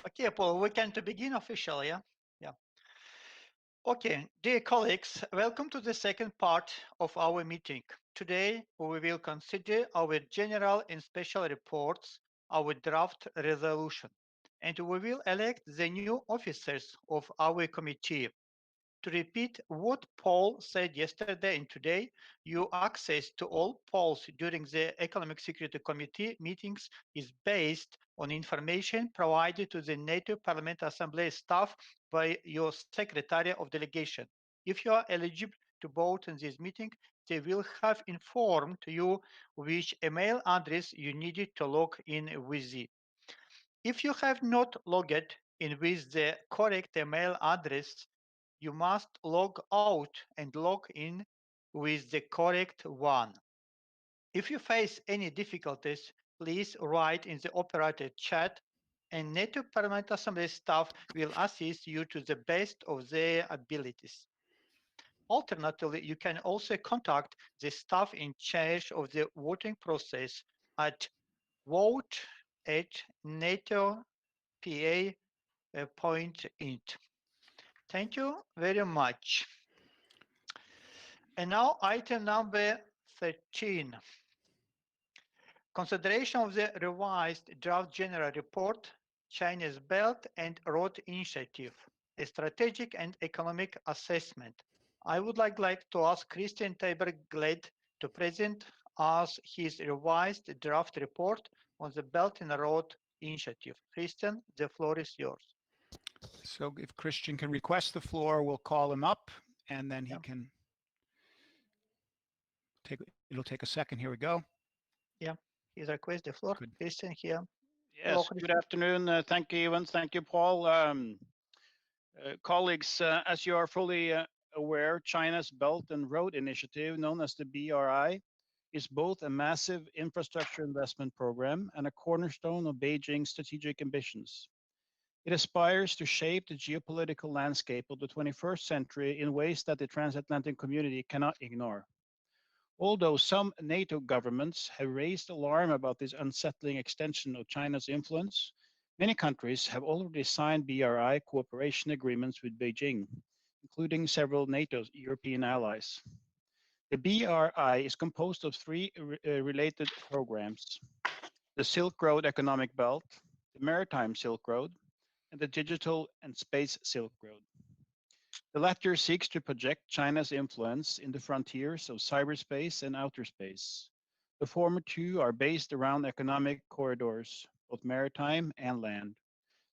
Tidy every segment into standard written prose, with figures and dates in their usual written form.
Okay, Paul, we can to begin officially, yeah? Yeah. Okay, dear colleagues, welcome to the second part of our meeting. Today, we will consider our general and special reports, our draft resolution, and we will elect the new officers of our committee. To repeat what Paul said yesterday and today, your access to all polls during the Economic Security Committee meetings is based on information provided to the NATO Parliament Assembly staff by your Secretary of Delegation. If you are eligible to vote in this meeting, they will have informed you which email address you needed to log in with it. If you have not logged in with the correct email address, you must log out and log in with the correct one. If you face any difficulties, please write in the operator chat and NATO Parliament Assembly staff will assist you to the best of their abilities. Alternatively, you can also contact the staff in charge of the voting process at vote@NATO.pa.int. Thank you very much. And now item number 13. Consideration of the revised draft general report, China's Belt and Road Initiative, a strategic and economic assessment. I would like to ask Christian Teiber-Gled to present us his revised draft report on the Belt and Road Initiative. Christian, the floor is yours. So if Christian can request the floor, we'll call him up and then he can it'll take a second. Here we go. Yeah, he's request the floor. Good. Christian here. Yes, Hello, good Christian. afternoon. Thank you, Ivan. Thank you, Paul. Colleagues, as you are fully aware, China's Belt and Road Initiative, known as the BRI, is both a massive infrastructure investment program and a cornerstone of Beijing's strategic ambitions. It aspires to shape the geopolitical landscape of the 21st century in ways that the transatlantic community cannot ignore. Although some NATO governments have raised alarm about this unsettling extension of China's influence, many countries have already signed BRI cooperation agreements with Beijing, including several NATO European allies. The BRI is composed of three related programs: the Silk Road Economic Belt, the Maritime Silk Road, and the Digital and Space Silk Road. The latter seeks to project China's influence in the frontiers of cyberspace and outer space. The former two are based around economic corridors, both maritime and land,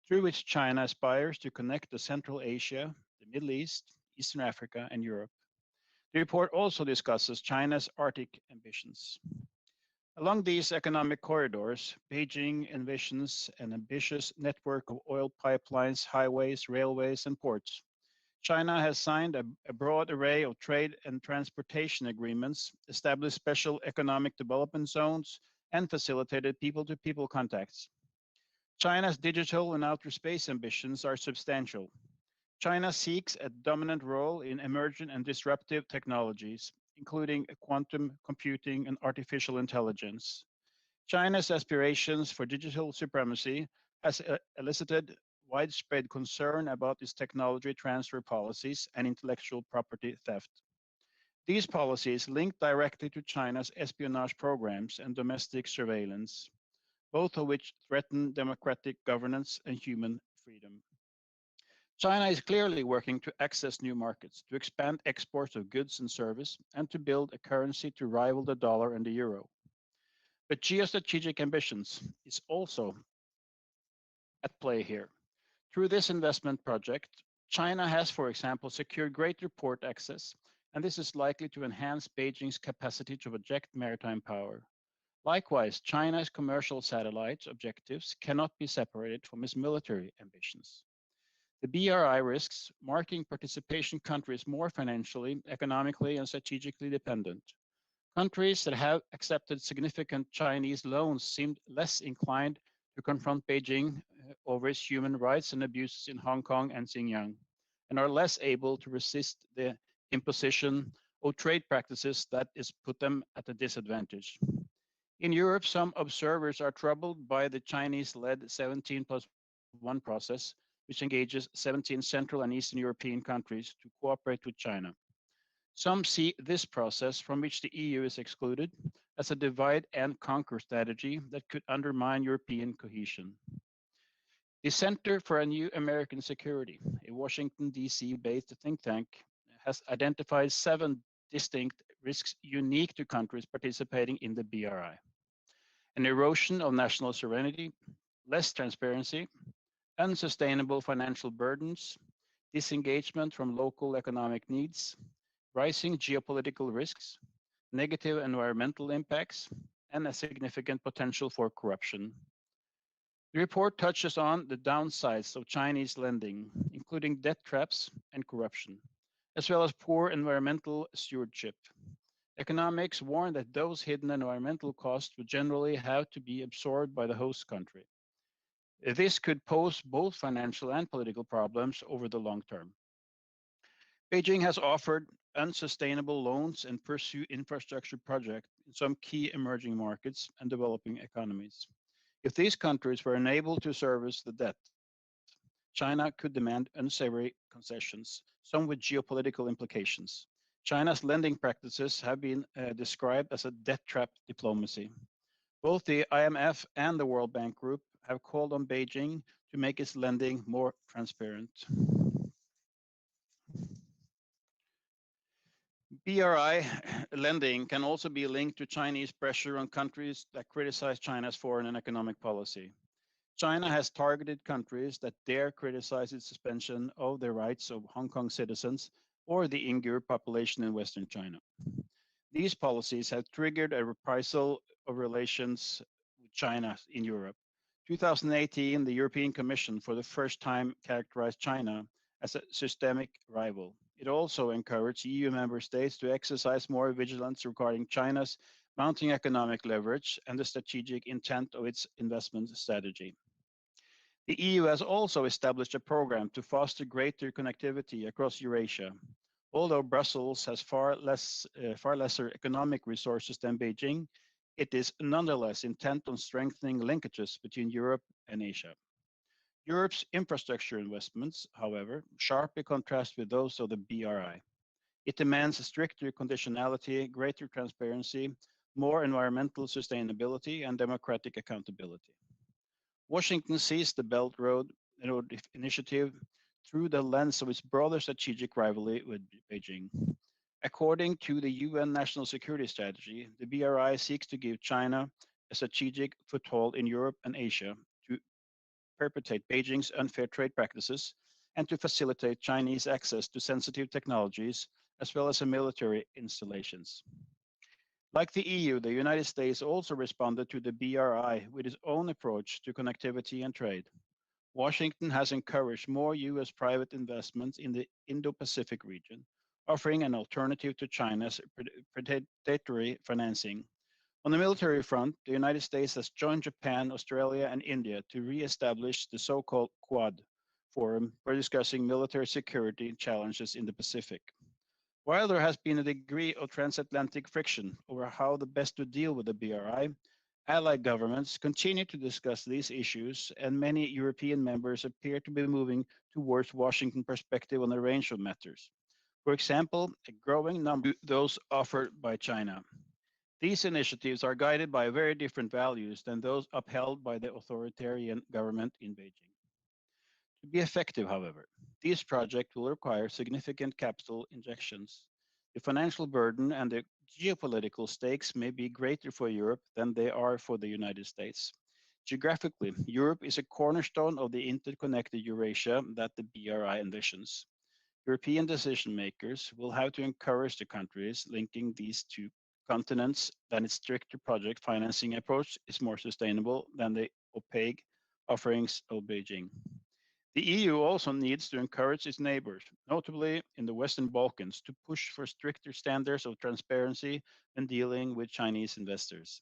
through which China aspires to connect the Central Asia, the Middle East, Eastern Africa, and Europe. The report also discusses China's Arctic ambitions. Along these economic corridors, Beijing envisions an ambitious network of oil pipelines, highways, railways, and ports. China has signed a broad array of trade and transportation agreements, established special economic development zones, and facilitated people-to-people contacts. China's digital and outer space ambitions are substantial. China seeks a dominant role in emergent and disruptive technologies, including quantum computing and artificial intelligence. China's aspirations for digital supremacy has elicited widespread concern about its technology transfer policies and intellectual property theft. These policies link directly to China's espionage programs and domestic surveillance, both of which threaten democratic governance and human freedom. China is clearly working to access new markets, to expand exports of goods and service, and to build a currency to rival the dollar and the euro. But geostrategic ambitions is also at play here. Through this investment project, China has, for example, secured greater port access, and this is likely to enhance Beijing's capacity to project maritime power. Likewise, China's commercial satellite objectives cannot be separated from its military ambitions. The BRI risks making participation countries more financially, economically, and strategically dependent. Countries that have accepted significant Chinese loans seemed less inclined to confront Beijing over its human rights and abuses in Hong Kong and Xinjiang, and are less able to resist the imposition of trade practices that is put them at a disadvantage. In Europe, some observers are troubled by the Chinese-led 17 plus 1 process, which engages 17 Central and Eastern European countries to cooperate with China. Some see this process, from which the EU is excluded, as a divide and conquer strategy that could undermine European cohesion. The Center for a New American Security, a Washington, D.C. based think tank, has identified 7 distinct risks unique to countries participating in the BRI: an erosion of national sovereignty, less transparency, unsustainable financial burdens, disengagement from local economic needs, rising geopolitical risks, negative environmental impacts, and a significant potential for corruption. The report touches on the downsides of Chinese lending, including debt traps and corruption, as well as poor environmental stewardship. Economics warn that those hidden environmental costs would generally have to be absorbed by the host country. This could pose both financial and political problems over the long term. Beijing has offered unsustainable loans and pursue infrastructure projects in some key emerging markets and developing economies. If these countries were unable to service the debt, China could demand unsavory concessions, some with geopolitical implications. China's lending practices have been described as a debt trap diplomacy. Both the IMF and the World Bank Group have called on Beijing to make its lending more transparent. BRI lending can also be linked to Chinese pressure on countries that criticize China's foreign and economic policy. China has targeted countries that dare criticize its suspension of the rights of Hong Kong citizens or the Uyghur population in Western China. These policies have triggered a reprisal of relations with China in Europe. 2018, the European Commission for the first time characterized China as a systemic rival. It also encouraged EU member states to exercise more vigilance regarding China's mounting economic leverage and the strategic intent of its investment strategy. The EU has also established a program to foster greater connectivity across Eurasia. Although Brussels has far lesser economic resources than Beijing, it is nonetheless intent on strengthening linkages between Europe and Asia. Europe's infrastructure investments, however, sharply contrast with those of the BRI. It demands stricter conditionality, greater transparency, more environmental sustainability, and democratic accountability. Washington sees the Belt Road Initiative through the lens of its broader strategic rivalry with Beijing. According to the UN National Security Strategy, the BRI seeks to give China a strategic foothold in Europe and Asia to perpetrate Beijing's unfair trade practices and to facilitate Chinese access to sensitive technologies as well as military installations. Like the EU, the United States also responded to the BRI with its own approach to connectivity and trade. Washington has encouraged more US private investments in the Indo-Pacific region, offering an alternative to China's predatory financing. On the military front, the United States has joined Japan, Australia, and India to re-establish the so-called Quad Forum for discussing military security challenges in the Pacific. While there has been a degree of transatlantic friction over how the best to deal with the BRI, allied governments continue to discuss these issues, and many European members appear to be moving towards Washington perspective on a range of matters. For example, a growing number of those offered by China. These initiatives are guided by very different values than those upheld by the authoritarian government in Beijing. To be effective, however, these projects will require significant capital injections. The financial burden and the geopolitical stakes may be greater for Europe than they are for the United States. Geographically, Europe is a cornerstone of the interconnected Eurasia that the BRI envisions. European decision makers will have to encourage the countries linking these two continents that its stricter project financing approach is more sustainable than the opaque offerings of Beijing. The EU also needs to encourage its neighbors, notably in the Western Balkans, to push for stricter standards of transparency when dealing with Chinese investors.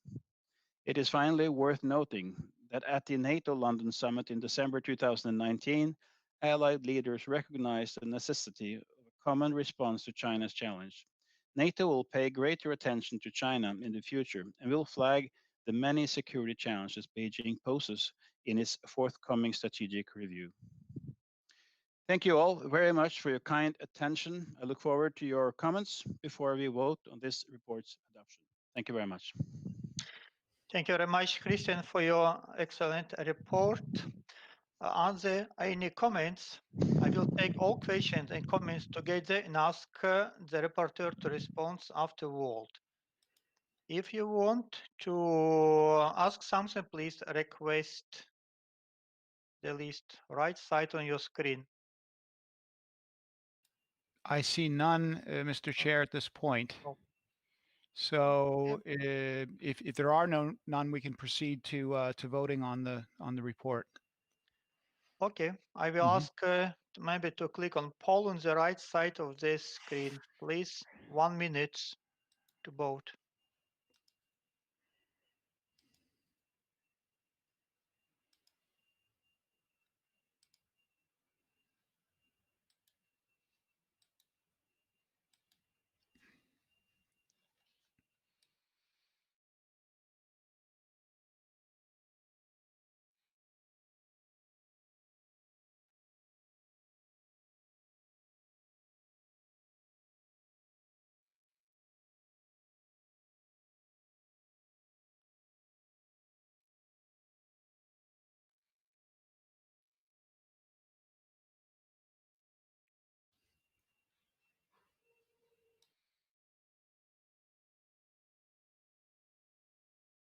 It is finally worth noting that at the NATO London summit in December 2019, allied leaders recognized the necessity of a common response to China's challenge. NATO will pay greater attention to China in the future and will flag the many security challenges Beijing poses in its forthcoming strategic review. Thank you all very much for your kind attention. I look forward to your comments before we vote on this report's adoption. Thank you very much. Thank you very much, Christian, for your excellent report. Are there any comments? I will take all questions and comments together and ask the reporter to respond afterward. If you want to ask something, please request the list right side on your screen. I see none, Mr. Chair, at this point. Oh. So if there are none, we can proceed to voting on the report. Okay, I will ask maybe to click on poll on the right side of this screen. Please, 1 minute to vote.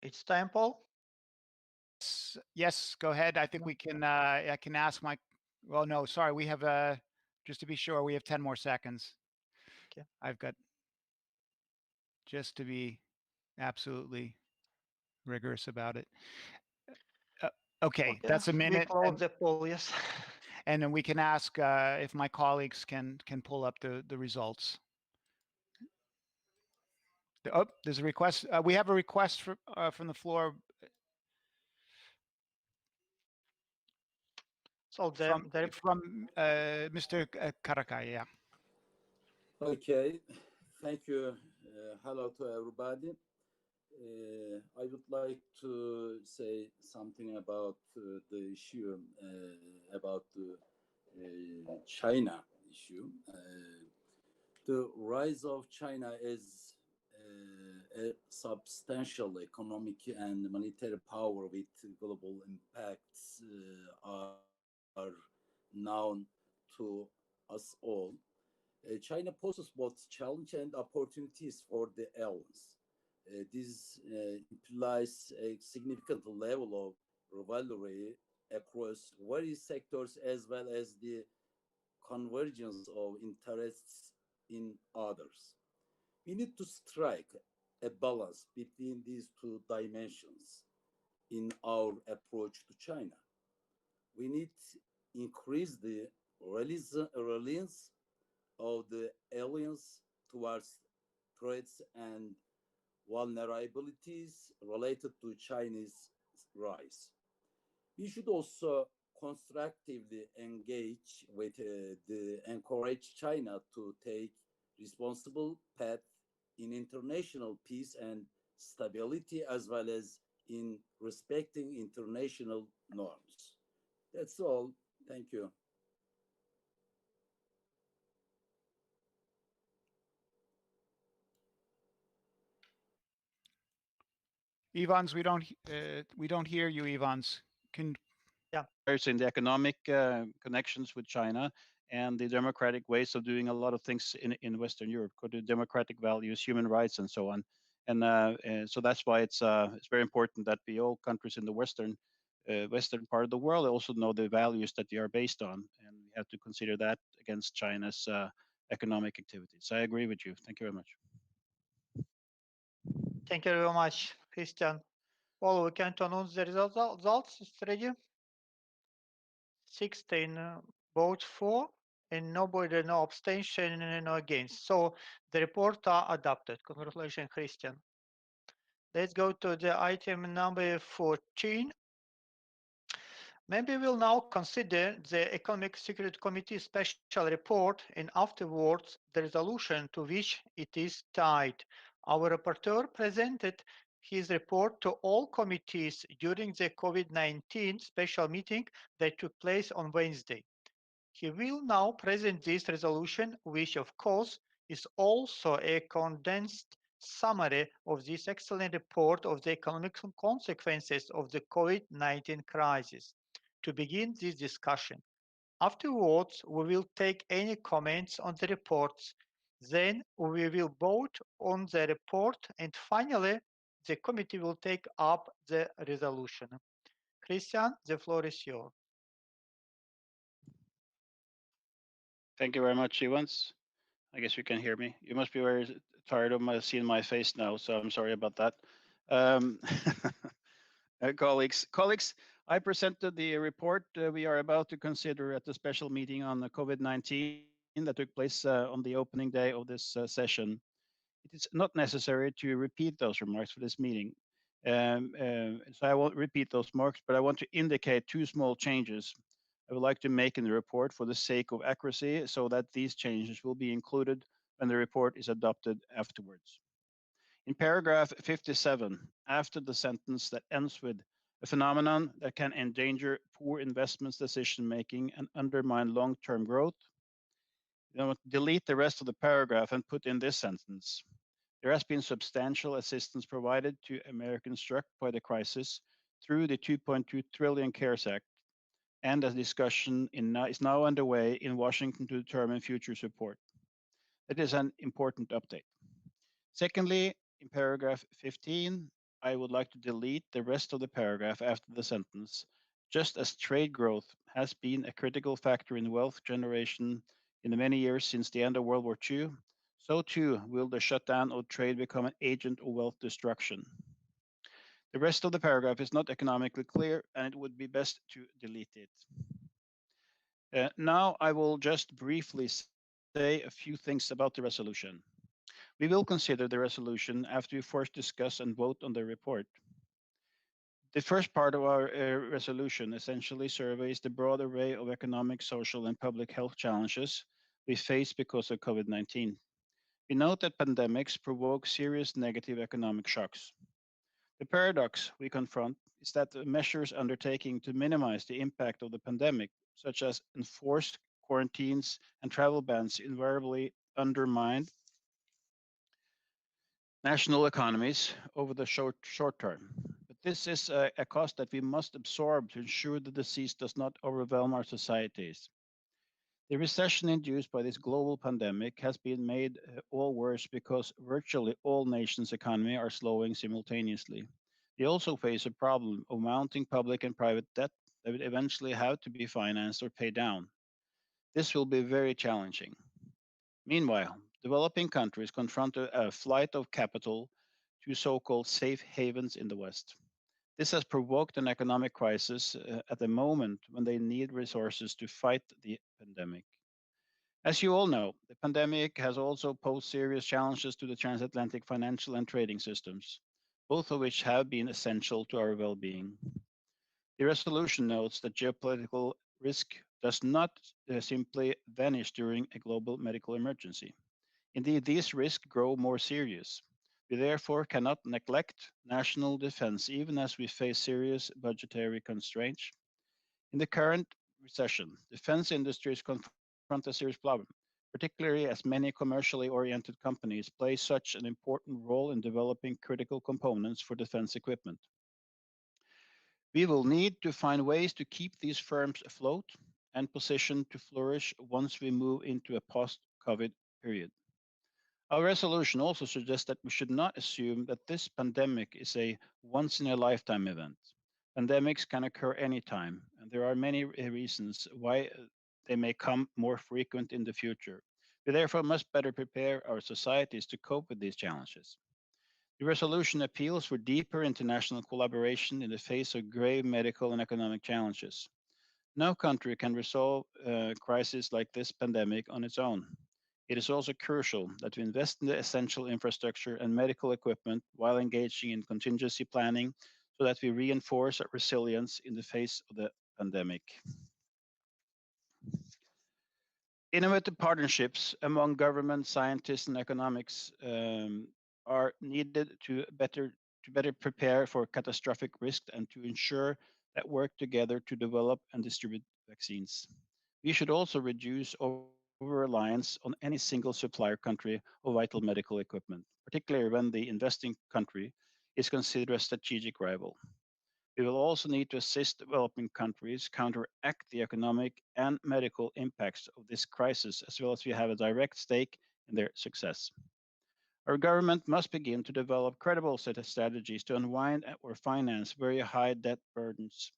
It's time, Paul. Yes, go ahead. I think we can. I can ask my. Well, no, sorry. We have just to be sure, we have 10 more seconds. Okay. I've got just to be absolutely rigorous about it. Okay, that's a minute. We close the poll, yes. And then we can ask if my colleagues can pull up the results. Oh, there's a request. We have a request from the floor. So From Mr. Karakaya. Yeah. Okay, thank you. Hello to everybody. I would like to say something about the issue about the China issue. The rise of China as a substantial economic and monetary power with global impacts are known to us all. China poses both challenge and opportunities for the allies. This implies a significant level of rivalry across various sectors as well as the convergence of interests in others. We need to strike a balance between these two dimensions in our approach to China. We need to increase the reliance of the aliens towards threats and vulnerabilities related to Chinese rise. We should also constructively engage with encourage China to take responsible path in international peace and stability as well as in respecting international norms. That's all. Thank you. Evans, we don't hear you, Evans. Can In the economic connections with China and the democratic ways of doing a lot of things in Western Europe, the democratic values, human rights, and so on. And so that's why it's very important that we all countries in the western part of the world also know the values that they are based on, and we have to consider that against China's economic activities. I agree with you. Thank you very much. Thank you very much, Christian. Well, we can announce the results. It's ready. 16 votes for, and nobody, no abstention, and no against. So the report are adopted. Congratulations, Christian. Let's go to the item number 14. Maybe we'll now consider the Economic Security Committee special report and afterwards the resolution to which it is tied. Our rapporteur presented his report to all committees during the COVID-19 special meeting that took place on Wednesday. He will now present this resolution, which of course is also a condensed summary of this excellent report of the economic consequences of the COVID-19 crisis. To begin this discussion, afterwards, we will take any comments on the reports. Then we will vote on the report, and finally, the committee will take up the resolution. Christian, the floor is yours. Thank you very much, Evans. I guess you can hear me. You must be very tired of seeing my face now, so I'm sorry about that. Um, colleagues, I presented the report we are about to consider at the special meeting on the COVID-19 that took place on the opening day of this session. It is not necessary to repeat those remarks for this meeting. So I won't repeat those remarks, but I want to indicate two small changes I would like to make in the report for the sake of accuracy so that these changes will be included when the report is adopted afterwards. In paragraph 57, after the sentence that ends with a phenomenon that can endanger poor investments decision making and undermine long-term growth, delete the rest of the paragraph and put in this sentence. There has been substantial assistance provided to Americans struck by the crisis through the 2.2 trillion CARES Act, and a discussion is now underway in Washington to determine future support. That is an important update. Secondly, in paragraph 15, I would like to delete the rest of the paragraph after the sentence. Just as trade growth has been a critical factor in wealth generation in the many years since the end of World War II, so too will the shutdown of trade become an agent of wealth destruction. The rest of the paragraph is not economically clear, and it would be best to delete it. Now I will just briefly say a few things about the resolution. We will consider the resolution after we first discuss and vote on the report. The first part of our resolution essentially surveys the broad array of economic, social, and public health challenges we face because of COVID-19. We note that pandemics provoke serious negative economic shocks. The paradox we confront is that the measures undertaken to minimize the impact of the pandemic, such as enforced quarantines and travel bans, invariably undermine national economies over the short term. But this is a cost that we must absorb to ensure the disease does not overwhelm our societies. The recession induced by this global pandemic has been made all worse because virtually all nations' economy are slowing simultaneously. We also face a problem of mounting public and private debt that would eventually have to be financed or paid down. This will be very challenging. Meanwhile, developing countries confront a flight of capital to so-called safe havens in the West. This has provoked an economic crisis at the moment when they need resources to fight the pandemic. As you all know, the pandemic has also posed serious challenges to the transatlantic financial and trading systems, both of which have been essential to our well-being. The resolution notes that geopolitical risk does not simply vanish during a global medical emergency. Indeed, these risks grow more serious. We therefore cannot neglect national defense even as we face serious budgetary constraints. In the current recession, defense industries confront a serious problem, particularly as many commercially oriented companies play such an important role in developing critical components for defense equipment. We will need to find ways to keep these firms afloat and positioned to flourish once we move into a post-COVID period. Our resolution also suggests that we should not assume that this pandemic is a once-in-a-lifetime event. Pandemics can occur anytime, and there are many reasons why they may come more frequent in the future. We therefore must better prepare our societies to cope with these challenges. The resolution appeals for deeper international collaboration in the face of grave medical and economic challenges. No country can resolve a crisis like this pandemic on its own. It is also crucial that we invest in the essential infrastructure and medical equipment while engaging in contingency planning so that we reinforce our resilience in the face of the pandemic. Innovative partnerships among government, scientists, and economics are needed to better to better prepare for catastrophic risk and to ensure that work together to develop and distribute vaccines. We should also reduce over-reliance on any single supplier country of vital medical equipment, particularly when the investing country is considered a strategic rival. We will also need to assist developing countries counteract the economic and medical impacts of this crisis, as well as we have a direct stake in their success. Our government must begin to develop credible set of strategies to unwind or finance very high debt burdens.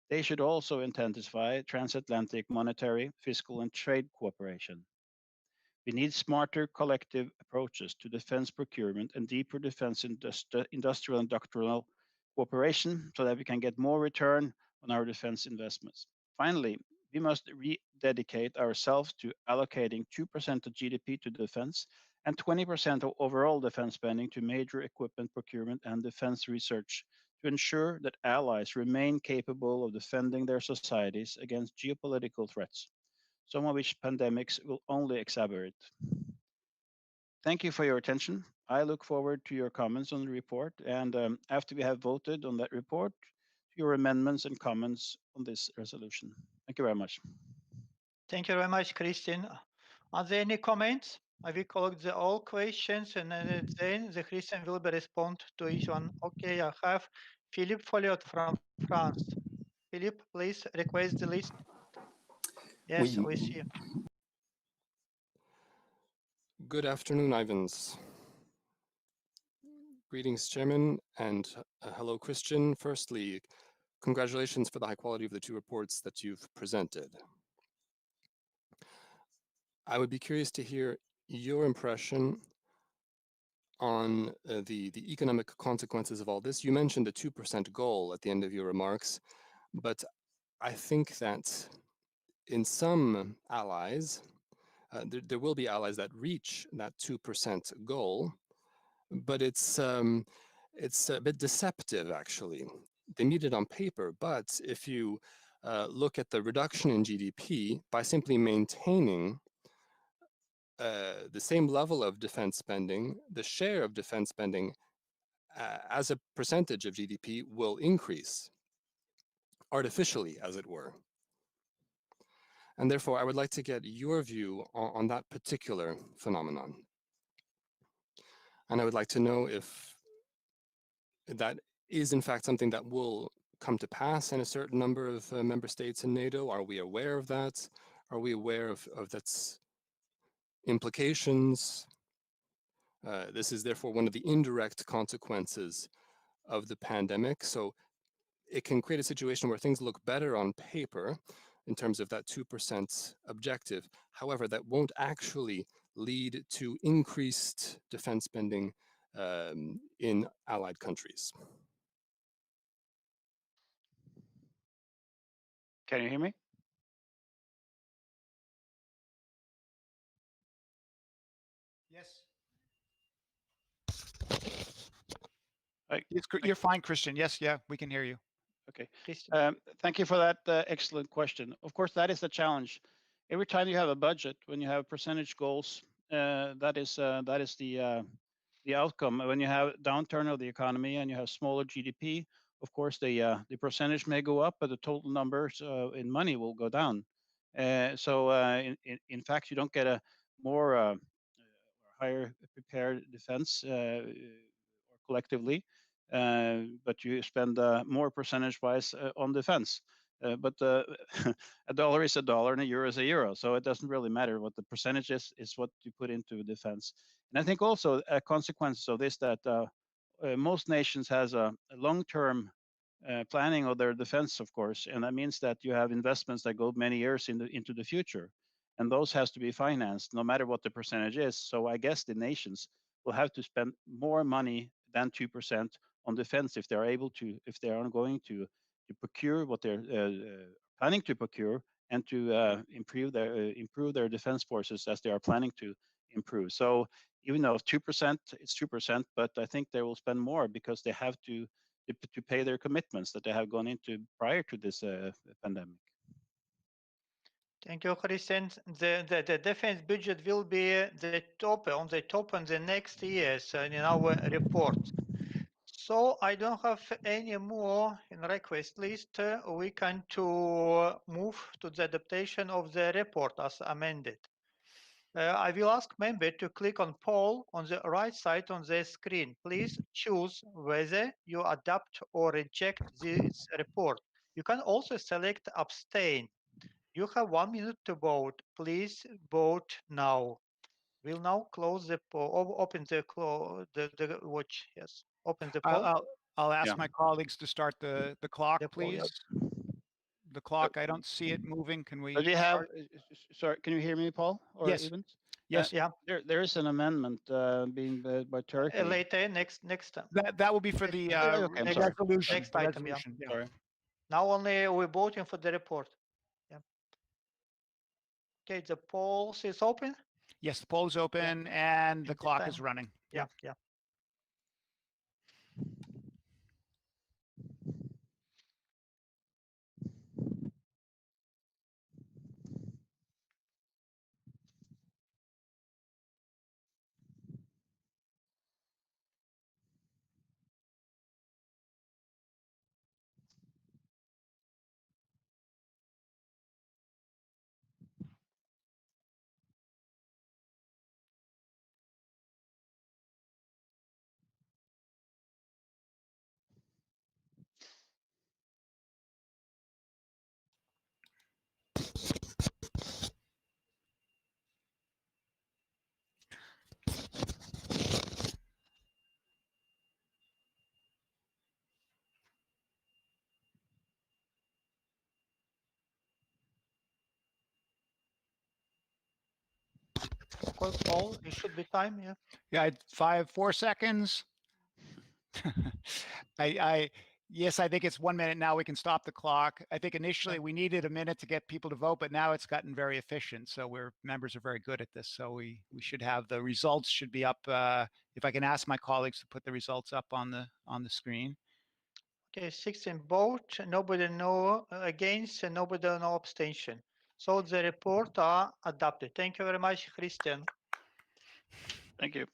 They should also intensify transatlantic monetary, fiscal, and trade cooperation. We need smarter collective approaches to defense procurement and deeper defense industrial and doctrinal cooperation so that we can get more return on our defense investments. Finally, we must rededicate ourselves to allocating 2% of GDP to defense and 20% of overall defense spending to major equipment procurement and defense research to ensure that allies remain capable of defending their societies against geopolitical threats, some of which pandemics will only exacerbate. Thank you for your attention. I look forward to your comments on the report, and after we have voted on that report, your amendments and comments on this resolution. Thank you very much. Thank you very much, Christian. Are there any comments? I will collect all questions and then the Christian will be respond to each one. Okay, I have Philippe Folliot from France. Philippe, please request the list. Yes, we see. Good afternoon, Ivans. Greetings, Chairman, and hello, Christian. Firstly, congratulations for the high quality of the two reports that you've presented. I would be curious to hear your impression on the economic consequences of all this. You mentioned a 2% goal at the end of your remarks, but I think that in some allies, there will be allies that reach that 2% goal, but it's a bit deceptive, actually. They meet it on paper, but if you look at the reduction in GDP by simply maintaining the same level of defense spending, the share of defense spending as a percentage of GDP will increase, artificially, as it were. And therefore, I would like to get your view on that particular phenomenon. And I would like to know if that is, in fact, something that will come to pass in a certain number of member states in NATO. Are we aware of that? Are we aware of that's implications? This is therefore one of the indirect consequences of the pandemic. So it can create a situation where things look better on paper in terms of that 2% objective. However, that won't actually lead to increased defense spending in allied countries. Can you hear me? Yes. Right. You're fine, Christian. Yes, yeah, we can hear you. Okay. Christian. Thank you for that excellent question. Of course, that is the challenge. Every time you have a budget, when you have percentage goals, that is the outcome. When you have downturn of the economy and you have smaller GDP, of course, the percentage may go up, but the total numbers in money will go down. So in fact, you don't get a more higher prepared defense or collectively, but you spend more percentage-wise on defense. But a dollar is a dollar and a euro is a euro, so it doesn't really matter what the percentage is what you put into defense. And I think also a consequence of this that most nations has a long-term planning of their defense, of course, and that means that you have investments that go many years into the future, and those has to be financed no matter what the percentage is. So I guess the nations will have to spend more money than 2% on defense if they are able to, if they are going to procure what they're planning to procure and to improve their defense forces as they are planning to improve. So even though 2%, it's 2%, but I think they will spend more because they have to pay their commitments that they have gone into prior to this pandemic. Thank you, Christian. The defense budget will be on the top in the next years in our report. So I don't have any more in request list. We can to move to the adaptation of the report as amended. I will ask member to click on poll on the right side on the screen. Please choose whether you adopt or reject this report. You can also select abstain. You have 1 minute to vote. Please vote now. We'll now close the poll. Open the watch. Yes, open the poll. I'll ask Yeah. my colleagues to start the clock, The poll, please. yep. The clock, I don't see it moving. Can we? Do you have? start? Sorry, can you hear me, Paul? Or Yes. Evans? Yes. Yeah. There is an amendment being made by Turkey. Later, next time. That will be for the Okay, I'm sorry. resolution. Next the item, yeah. resolution, yeah. Sorry. Now only we're voting for the report. Yeah. Okay, the polls is open. Yes, the poll is open and the this clock is time. running. Yeah, yeah. Poll, it should be time, yeah. Yeah, 4 seconds. Yes, I think it's 1 minute now. We can stop the clock. I think initially we needed a minute to get people to vote, but now it's gotten very efficient. So members are very good at this. So we should have the results should be up. If I can ask my colleagues to put the results up on the screen. Okay, 16 vote, nobody no against, and nobody no abstention. So the report are adopted. Thank you very much, Christian. Thank you.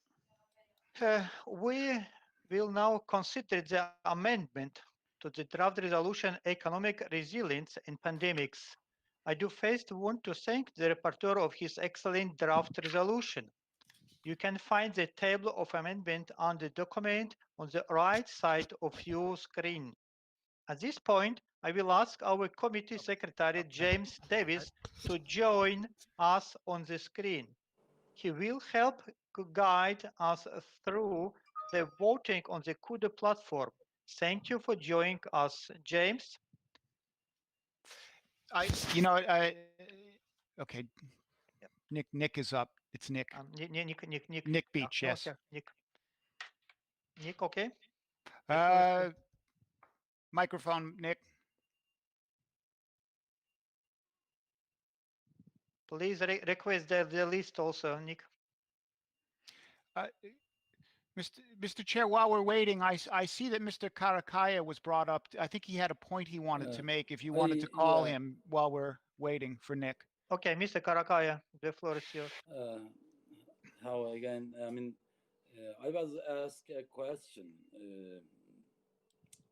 We will now consider the amendment to the draft resolution economic resilience in pandemics. I do first want to thank the rapporteur of his excellent draft resolution. You can find the table of amendment on the document on the right side of your screen. At this point, I will ask our committee secretary, James Davis, to join us on the screen. He will help guide us through the voting on the CUDA platform. Thank you for joining us, James. Okay. Nick is up. It's Nick. Nick Beach, yes. Okay. Nick, okay? Microphone, Nick. Please request the list also, Nick. Mr. Chair, while we're waiting, I see that Mr. Karakaya was brought up. I think he had a point he wanted to make. If you wanted to call him while we're waiting for Nick. Okay, Mr. Karakaya, the floor is yours. How again? I mean, I was asked a question.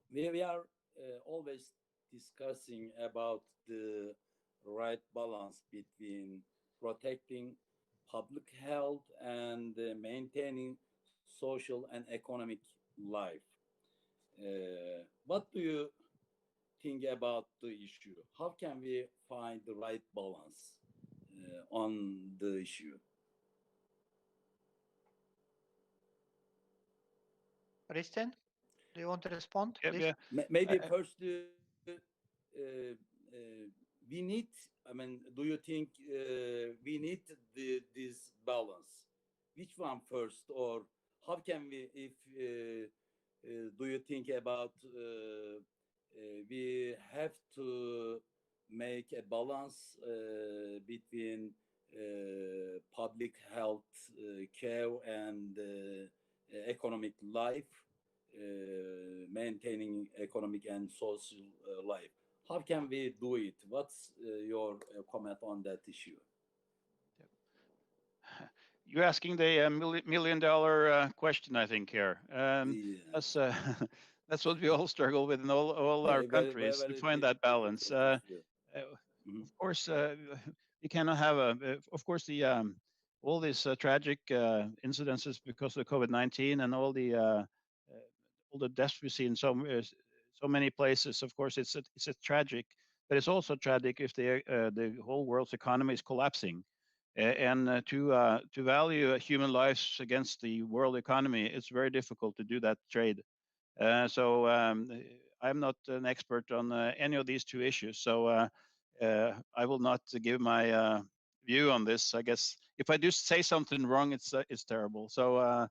We are always discussing about the right balance between protecting public health and maintaining social and economic life. What do you think about the issue? How can we find the right balance on the issue? Christian, do you want to respond, please? Yeah. Maybe first, we need. I mean, do you think we need this balance? Which one first, or how can we? If do you think about we have to make a balance between public health care and economic life, maintaining economic and social life. How can we do it? What's your comment on that issue? You're asking the million-dollar question, I think, here. That's that's what we all struggle with in all our countries, to find that balance. Of course, you cannot have of course, all these tragic incidences because of COVID-19 and all the deaths we see in so many places. Of course, it's a tragic, but it's also tragic if the whole world's economy is collapsing. And to value human lives against the world economy, it's very difficult to do that trade. So I'm not an expert on any of these two issues. So I will not give my view on this. I guess if I do say something wrong, it's terrible. So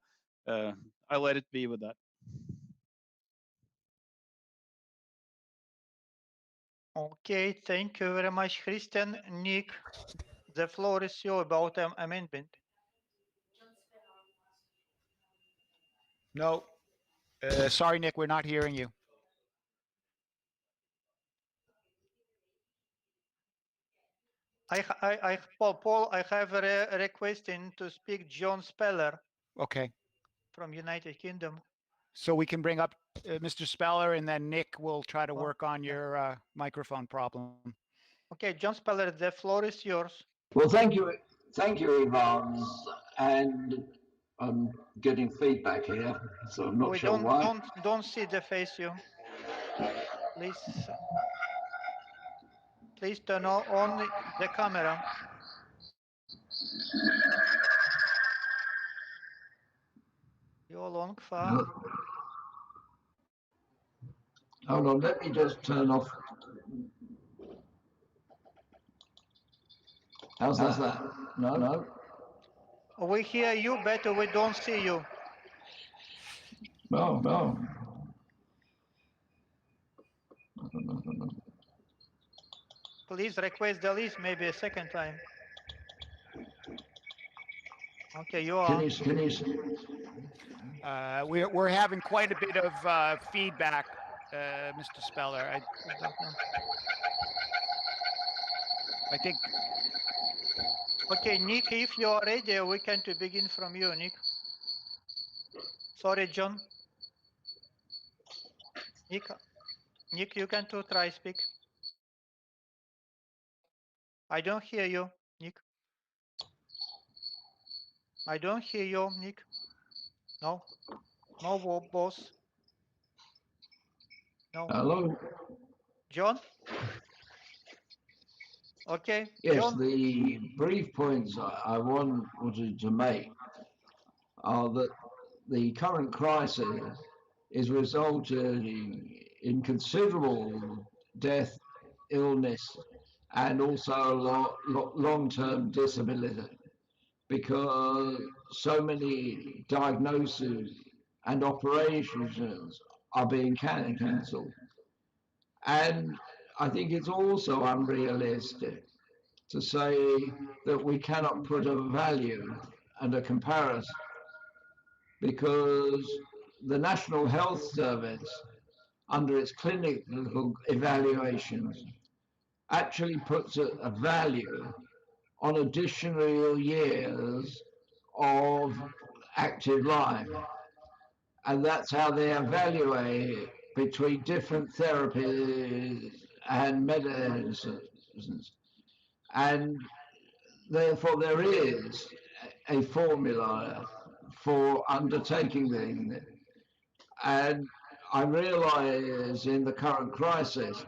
I'll let it be with that. Okay, thank you very much, Christian. Nick, the floor is yours about amendment. No. Sorry, Nick, we're not hearing you. Paul, I have a request to speak John Speller Okay. from United Kingdom. So we can bring up Mr. Speller, and then Nick will try to Oh, work on yeah. your microphone problem. Okay, John Speller, the floor is yours. Well, thank you, Ivans, and I'm getting feedback here, so I'm not We sure why. don't see the face you. Please turn on the camera. You're long far. Hold on, let me just turn off. How's that? No. We hear you better, we don't see you. No. Please request the list maybe a second time. Okay, you are. Can you see? We're having quite a bit of feedback, Mr. Speller. I think. Okay, Nick, if you are ready, we can to begin from you, Nick. Sorry, John. Nick, you can to try speak. I don't hear you, Nick. I don't hear you, Nick. No, boss. No. Hello? John? Okay, Yes, John. the brief points I wanted to make are that the current crisis is resulting in considerable death, illness, and also long-term disability, because so many diagnoses and operations are being cancelled. And I think it's also unrealistic to say that we cannot put a value and a comparison, because the National Health Service, under its clinical evaluations, actually puts a value on additional years of active life. And that's how they evaluate between different therapies and medicines. And therefore, there is a formula for undertaking them. And I realize in the current crisis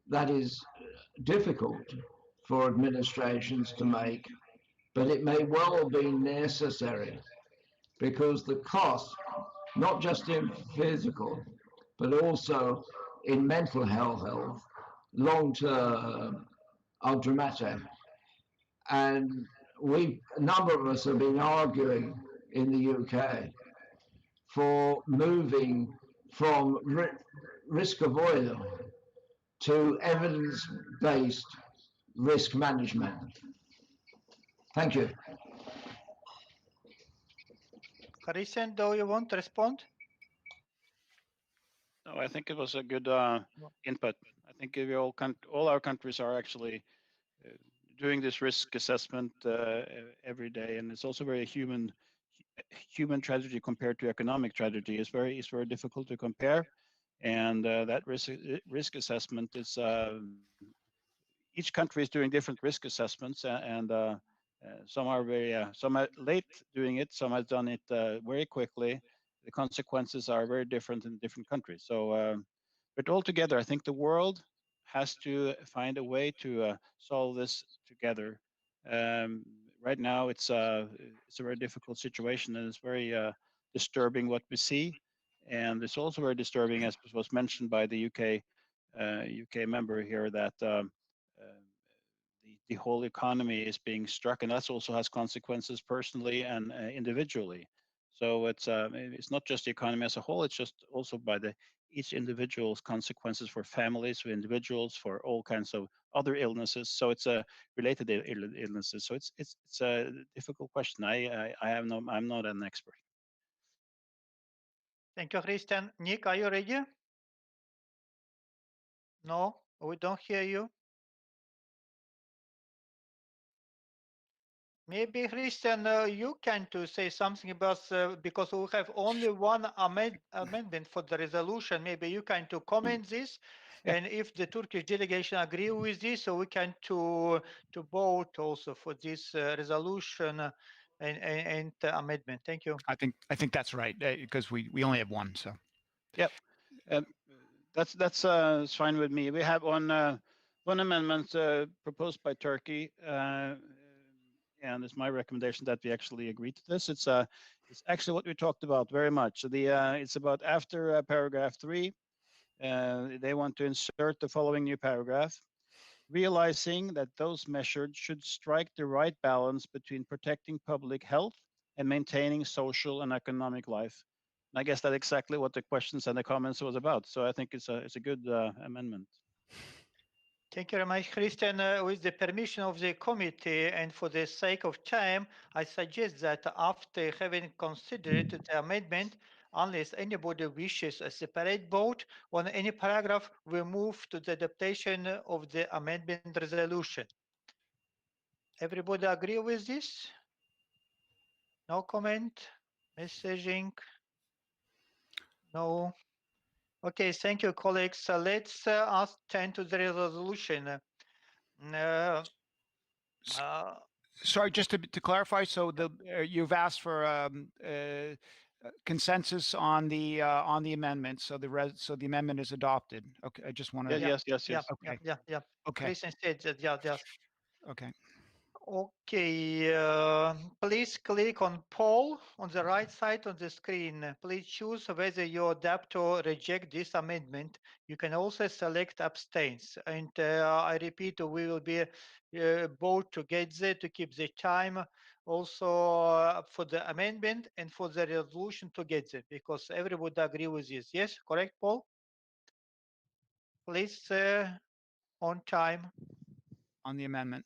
that is difficult for administrations to make, but it may well be necessary, because the cost, not just in physical, but also in mental health, long term, are dramatic. And a number of us have been arguing in the UK for moving from risk avoidance to evidence-based risk management. Thank you. Christian, do you want to respond? No, I think it was a good input. I think all our countries are actually doing this risk assessment every day, and it's also very human tragedy compared to economic tragedy. It's very difficult to compare, and that risk assessment is each country is doing different risk assessments, and some are some are late doing it, some have done it very quickly. The consequences are very different in different countries. So, but altogether, I think the world has to find a way to solve this together. Right now, it's a very difficult situation, and it's very disturbing what we see. And it's also very disturbing, as was mentioned by the UK member here, that the whole economy is being struck, and that also has consequences personally and individually. So it's not just the economy as a whole; it's just also by each individual's consequences for families, for individuals, for all kinds of other illnesses. So it's related illnesses. So it's a difficult question. I'm not an expert. Thank you, Christian. Nick, are you ready? No, we don't hear you. Maybe, Christian, you can to say something about, because we have only one amendment for the resolution. Maybe you can to comment this, and if the Turkish delegation agree with this, so we can to vote also for this resolution and amendment. Thank you. I think that's right, because we only have one. So Yep, that's fine with me. We have one amendment proposed by Turkey, and it's my recommendation that we actually agree to this. It's actually what we talked about very much. It's about after paragraph 3. They want to insert the following new paragraph: realizing that those measures should strike the right balance between protecting public health and maintaining social and economic life. And I guess that's exactly what the questions and the comments was about. So I think it's a good amendment. Thank you very much, Christian. With the permission of the committee and for the sake of time, I suggest that after having considered the amendment, unless anybody wishes a separate vote on any paragraph, we move to the adaptation of the amendment resolution. Everybody agree with this? No comment? Messaging? No? Okay, thank you, colleagues. Let's turn to the resolution. sorry, just to clarify. So you've asked for consensus on the amendment. So the amendment is adopted. Okay, I just want to. Yes. Okay. Yeah. Okay. Christian said that. Yeah. Yes. Okay. Okay, please click on poll on the right side of the screen. Please choose whether you adapt or reject this amendment. You can also select abstains. And I repeat, we will be both together to keep the time also for the amendment and for the resolution together, because everybody agree with this. Yes, correct, Paul? Please, on time. On the amendment.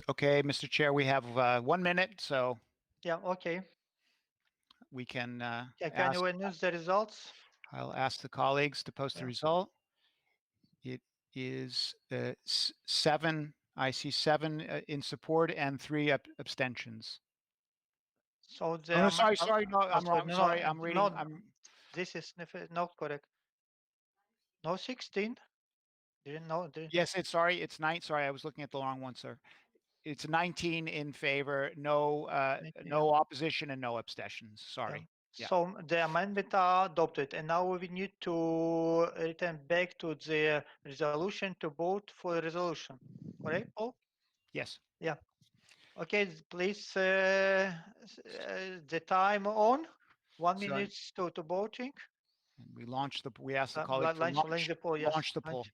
Okay, Mr. Chair, we have 1 minute, so Yeah, okay. we can Yeah, can you announce the results? I'll ask the colleagues to post the result. It is 7. I see 7 in support and 3 abstentions. So Oh, sorry. No, I'm wrong. No, sorry, I'm reading. No, this is not correct. No 16. Didn't know. Yes, it's 9. Sorry, I was looking at the wrong one, sir. It's 19 in favor, no opposition, and no abstentions. Sorry. Yeah. So the amendment are adopted, and now we need to return back to the resolution to vote for the resolution. Correct, Paul? Yes. Yeah. Okay, please, the time on. 1 So- minute to voting. And we launched the. We asked the colleague to Launch the poll. Yes. launch the poll.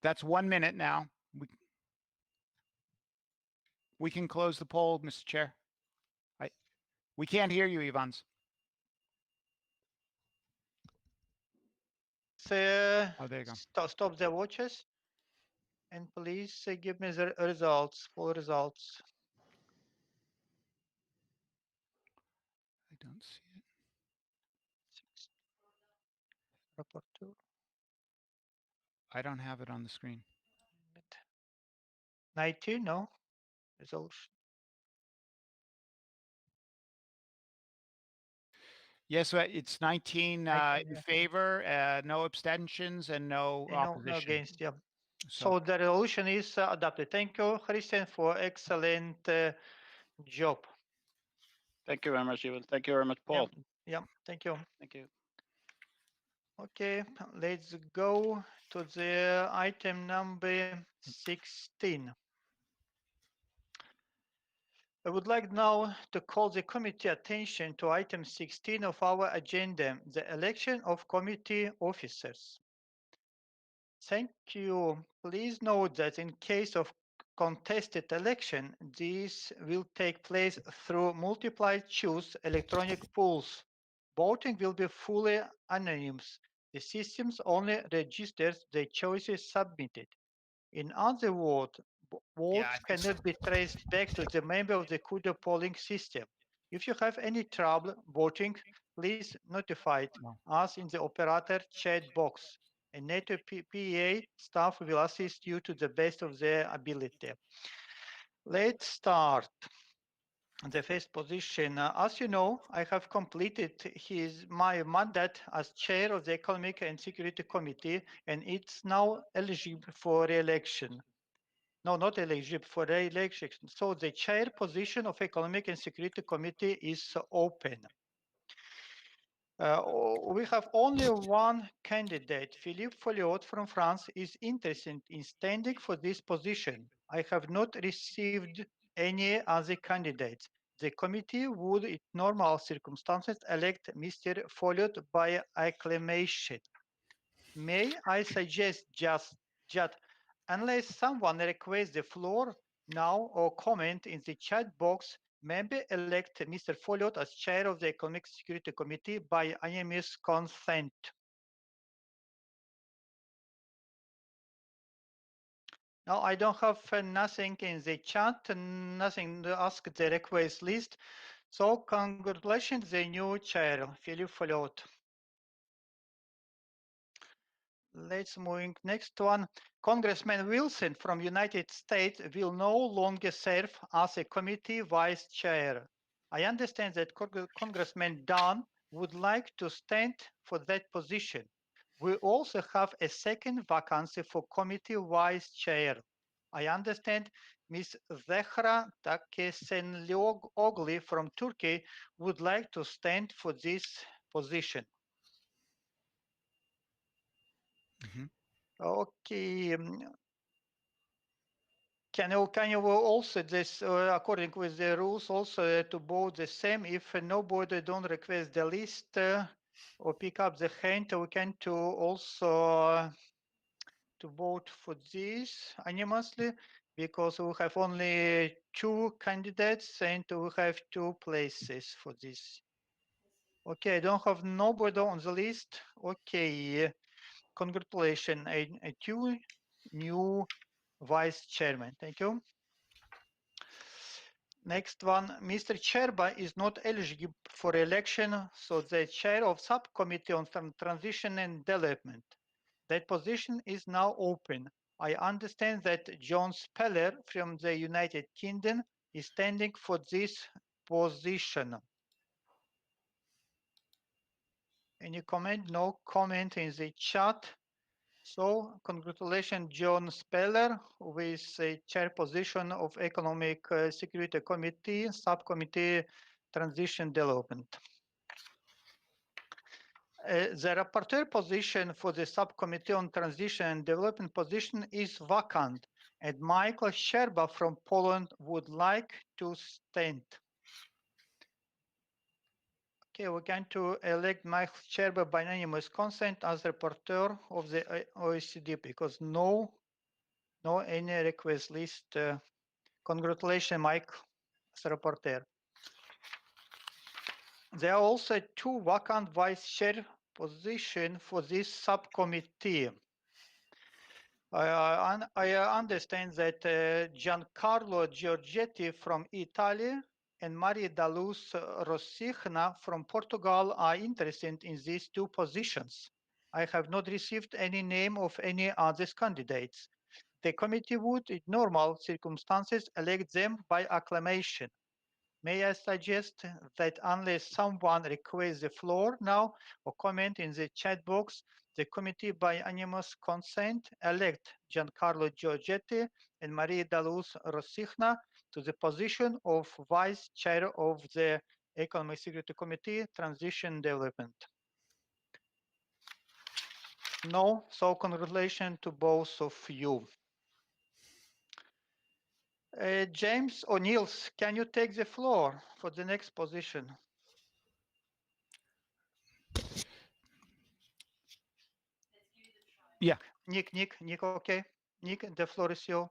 That's 1 minute now. We can close the poll, Mr. Chair. We can't hear you, Ivans. So, Oh, there you go. stop the watches, and please give me the results, full results. I don't see it. Rapporteur. I don't have it on the screen. 19, no resolution. Yes, it's 19 in favor, no abstentions, and no opposition. No against. Yeah. So So the resolution is adopted. Thank you, Christian, for excellent job. Thank you very much, Evan. Thank you very much, Paul. Yeah. Thank you. Thank you. Okay, let's go to the item number 16. I would like now to call the committee attention to item 16 of our agenda, the election of committee officers. Thank you. Please note that in case of contested election, this will take place through multiple choice electronic polls. Voting will be fully anonymous. The systems only registers the choices submitted. In other words, votes cannot be traced back to the member of the CUDA polling system. If you have any trouble voting, please notify us in the operator chat box. And NATO PA staff will assist you to the best of their ability. Let's start. The first position. As you know, I have completed my mandate as chair of the Economic and Security Committee, and it's now eligible for re-election. No, not eligible for re-election. So the chair position of Economic and Security Committee is open. We have only one candidate. Philippe Folliot from France is interested in standing for this position. I have not received any other candidates. The committee would, in normal circumstances, elect Mr. Folliot by acclamation. May I suggest just unless someone requests the floor now or comment in the chat box, maybe elect Mr. Folliot as chair of the Economic Security Committee by unanimous consent. Now, I don't have nothing in the chat, nothing to ask the request list. So congratulations, the new chair, Philippe Folliot. Let's move next one. Congressman Wilson from United States will no longer serve as a committee vice chair. I understand that Congressman Dunn would like to stand for that position. We also have a second vacancy for committee vice chair. I understand Ms. Zehra Takesenlioglu from Turkey would like to stand for this position. Okay. Can you also this according with the rules also to vote the same if nobody don't request the list or pick up the hand, we can to also to vote for this anonymously because we have only 2 candidates and we have 2 places for this. Okay, I don't have nobody on the list. Okay, congratulations, a 2 new vice chairman. Thank you. Next one, Mr. Cherba is not eligible for election, so the chair of subcommittee on transition and development. That position is now open. I understand that John Speller from the United Kingdom is standing for this position. Any comment? No comment in the chat. So congratulations, John Speller, with the chair position of Economic Security Committee, Subcommittee Transition Development. The rapporteur position for the Subcommittee on Transition and Development position is vacant, and Michael Sherba from Poland would like to stand. Okay, we're going to elect Michael Sherba by unanimous consent as rapporteur of the OECD because no any request list. Congratulations, Mike, as rapporteur. There are also 2 vacant vice chair positions for this subcommittee. I understand that Giancarlo Giorgetti from Italy and Maria da Luz Rossihna from Portugal are interested in these 2 positions. I have not received any name of any other candidates. The committee would, in normal circumstances, elect them by acclamation. May I suggest that unless someone requests the floor now or comment in the chat box, the committee by unanimous consent elect Giancarlo Giorgetti and Maria da Luz Rossihna to the position of Vice Chair of the Economic Security Committee, Transition Development. No, so congratulations to both of you. James O'Neill, can you take the floor for the next position? Yeah. Nick, okay. Nick, the floor is yours.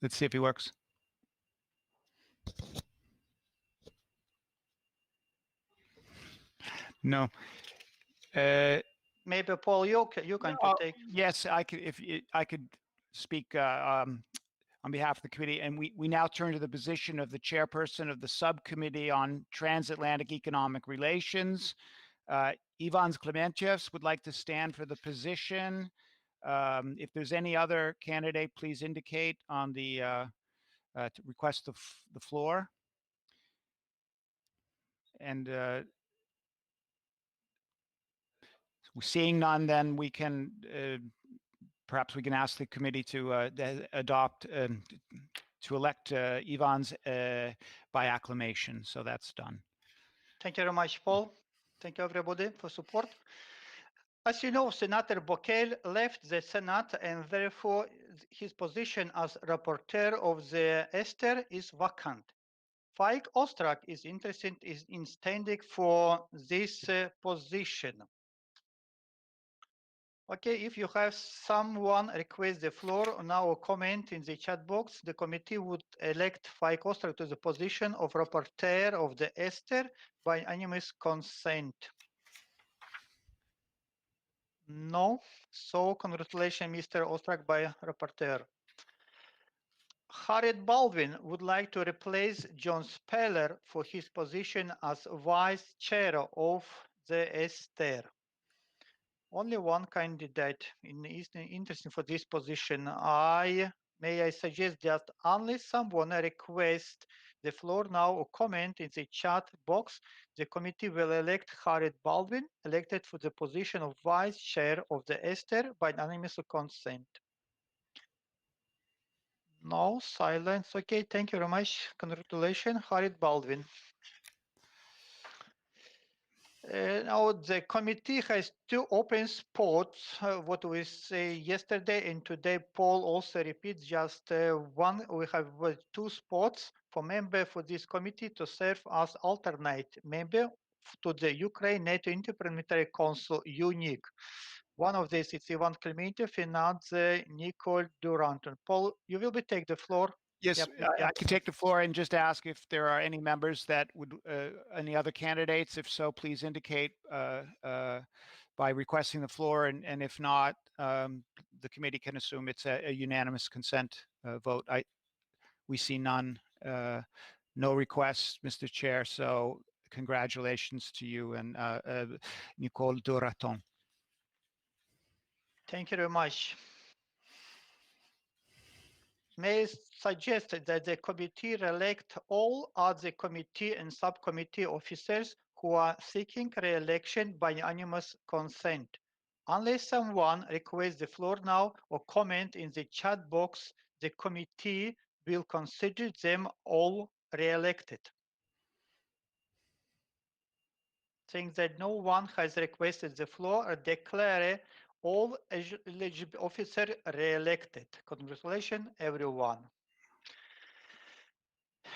Let's see if he works. No. Maybe Paul, you can take. Yes, I could. If I could speak on behalf of the committee, and we now turn to the position of the chairperson of the subcommittee on transatlantic economic relations. Ivans Klementjevs would like to stand for the position. If there's any other candidate, please indicate on the to request the floor. And seeing none, then we can perhaps we can ask the committee to adopt to elect Ivans by acclamation. So that's done. Thank you very much, Paul. Thank you, everybody, for support. As you know, Senator Bockel left the Senate, and therefore his position as rapporteur of the Esther is vacant. Faik Ostrak is interested in standing for this position. Okay, if you have someone request the floor now or comment in the chat box, the committee would elect Faik Ostrak to the position of rapporteur of the Esther by unanimous consent. No, so congratulations, Mr. Ostrak, by rapporteur. Harriet Baldwin would like to replace John Speller for his position as vice chair of the Esther. Only one candidate is interesting for this position. May I suggest that unless someone requests the floor now or comment in the chat box, the committee will elect Harriet Baldwin, elected for the position of vice chair of the Esther by unanimous consent. No, silence. Okay, thank you very much. Congratulations, Harriet Baldwin. Now the committee has two open spots, what we say yesterday and today Paul also repeats just one. We have two spots for member for this committee to serve as alternate member to the Ukraine NATO Interparliamentary Council UNIC. One of these is Ivan Klementiev and another Nicole Duranton. Paul, you will be take the floor. Yes, Yep, I can take the floor and just ask if there are any members that would, any other candidates. If so, please indicate by requesting the floor, and if not, the committee can assume it's a unanimous consent vote. We see none, no requests, Mr. Chair. So congratulations to you and Nicole Duraton. Thank you very much. May I suggest that the committee elect all other committee and subcommittee officers who are seeking re-election by unanimous consent. Unless someone requests the floor now or comment in the chat box, the committee will consider them all re-elected. Seeing that no one has requested the floor, I declare all eligible officers re-elected. Congratulations, everyone.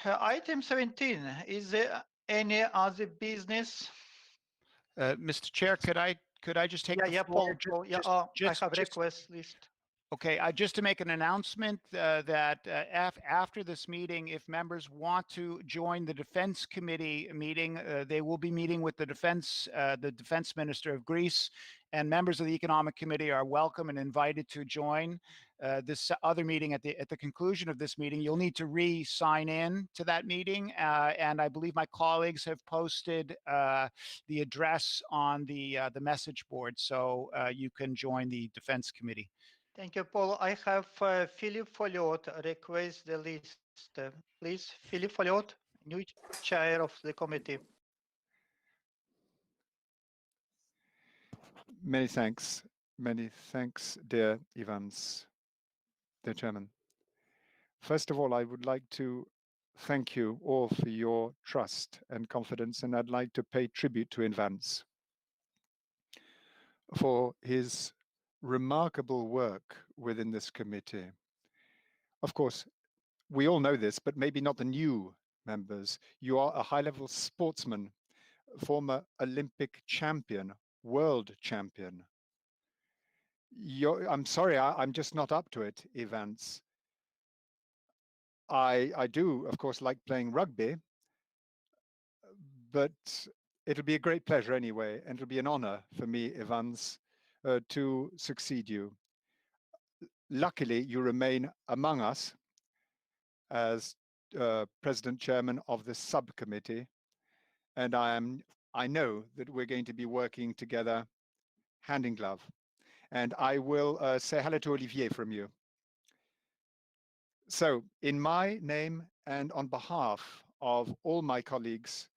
Item 17, is there any other business? Mr. Chair, could I just take the Yeah, floor? Paul, yeah, I have request list. Okay, just to make an announcement that after this meeting, if members want to join the Defense Committee meeting, they will be meeting with the Defense Minister of Greece, and members of the Economic Committee are welcome and invited to join this other meeting. At the conclusion of this meeting, you'll need to re-sign in to that meeting, and I believe my colleagues have posted the address on the message board, so you can join the Defense Committee. Thank you, Paul. I have Philip Folliot request the list. Please, Philip Folliot, new chair of the committee. Many thanks, dear Evans, dear Chairman. First of all, I would like to thank you all for your trust and confidence, and I'd like to pay tribute to Evans for his remarkable work within this committee. Of course, we all know this, but maybe not the new members. You are a high-level sportsman, former Olympic champion, world champion. I'm sorry, I'm just not up to it, Evans. I do, of course, like playing rugby, but it'll be a great pleasure anyway, and it'll be an honor for me, Evans, to succeed you. Luckily, you remain among us as President Chairman of the subcommittee, and I know that we're going to be working together hand in glove. And I will say hello to Olivier from you. So in my name and on behalf of all my colleagues,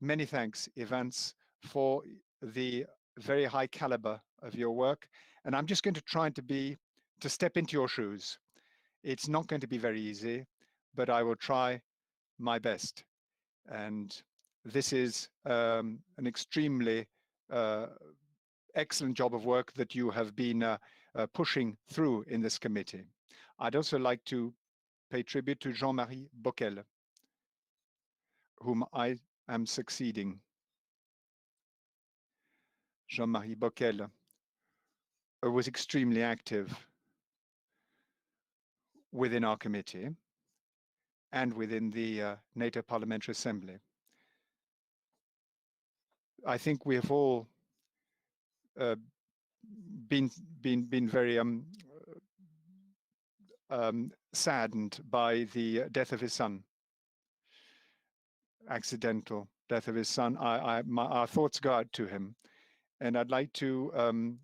many thanks, Evans, for the very high caliber of your work. And I'm just going to try to step into your shoes. It's not going to be very easy, but I will try my best. And this is an extremely excellent job of work that you have been pushing through in this committee. I'd also like to pay tribute to Jean-Marie Bockel, whom I am succeeding. Jean-Marie Bockel was extremely active within our committee and within the NATO Parliamentary Assembly. I think we have all been very saddened by the death of his son, accidental death of his son. Our thoughts go out to him, and I'd like to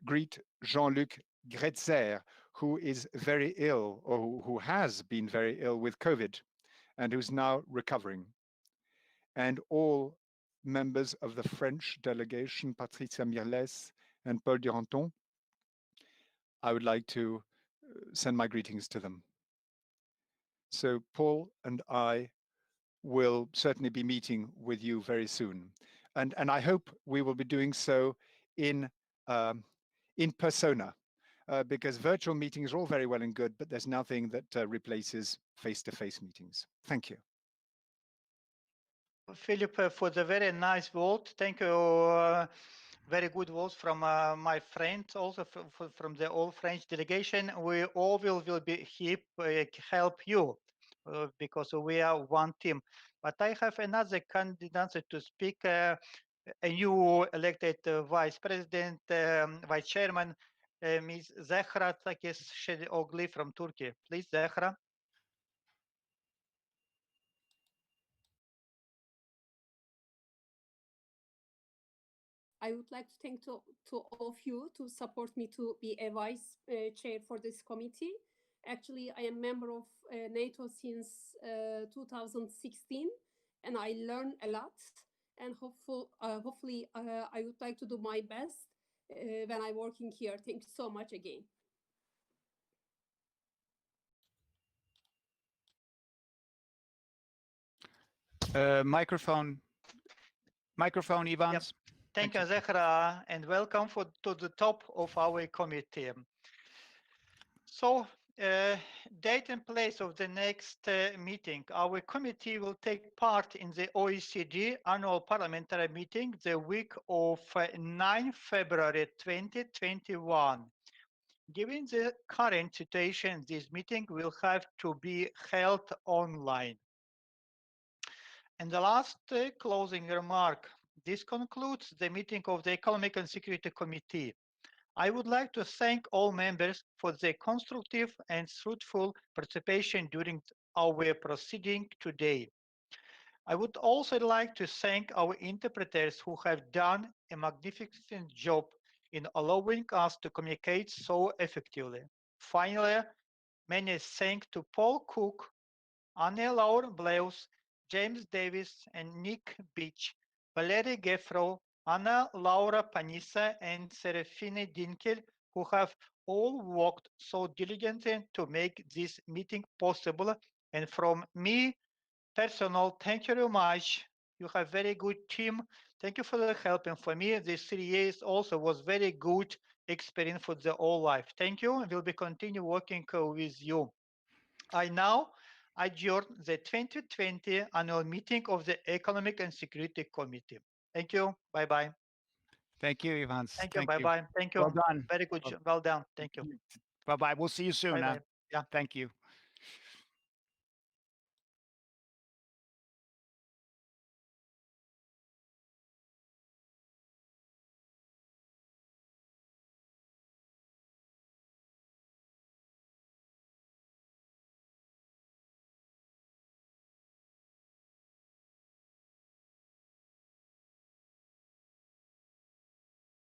greet Jean-Luc Gretzer, who is very ill, or who has been very ill with COVID, and who's now recovering. And all members of the French delegation, Patricia Mirles and Paul Duranton, I would like to send my greetings to them. So Paul and I will certainly be meeting with you very soon. And I hope we will be doing so in persona, because virtual meetings are all very well and good, but there's nothing that replaces face-to-face meetings. Thank you. Philip, for the very nice vote. Thank you. Very good words from my friends, also from the all French delegation. We all will be here, help you, because we are one team. But I have another candidate to speak, a new elected vice president, vice chairman, Ms. Zehra Takis from Turkey. Please, Zehra. I would like to thank to all of you to support me to be a vice chair for this committee. Actually, I am member of NATO since 2016, and I learn a lot. And hopefully, I would like to do my best when I'm working here. Thank you so much again. Microphone, Ivans. Yep. Thank you, Zehra, and welcome to the top of our committee. So, date and place of the next meeting. Our committee will take part in the OECD annual parliamentary meeting the week of 9 February 2021. Given the current situation, this meeting will have to be held online. And the last closing remark. This concludes the meeting of the Economic and Security Committee. I would like to thank all members for their constructive and fruitful participation during our proceeding today. I would also like to thank our interpreters who have done a magnificent job in allowing us to communicate so effectively. Finally, many thanks to Paul Cook, Anne-Laure Bleus, James Davis, and Nick Beach, Valerie Geffro, Anna Laura Panissa, and Serafine Dinkel, who have all worked so diligently to make this meeting possible. And from me, personal, thank you very much. You have very good team. Thank you for the help. And for me, these 3 years also was very good experience for the whole life. Thank you. And we'll be continue working with you. I now adjourn the 2020 annual meeting of the Economic and Security Committee. Thank you. Bye-bye. Thank you, Ivans. Thank you. Bye-bye. Thank you. Well done. Very good. Well done. Thank you. Bye-bye. We'll see you soon. Bye-bye. Yeah. Thank you.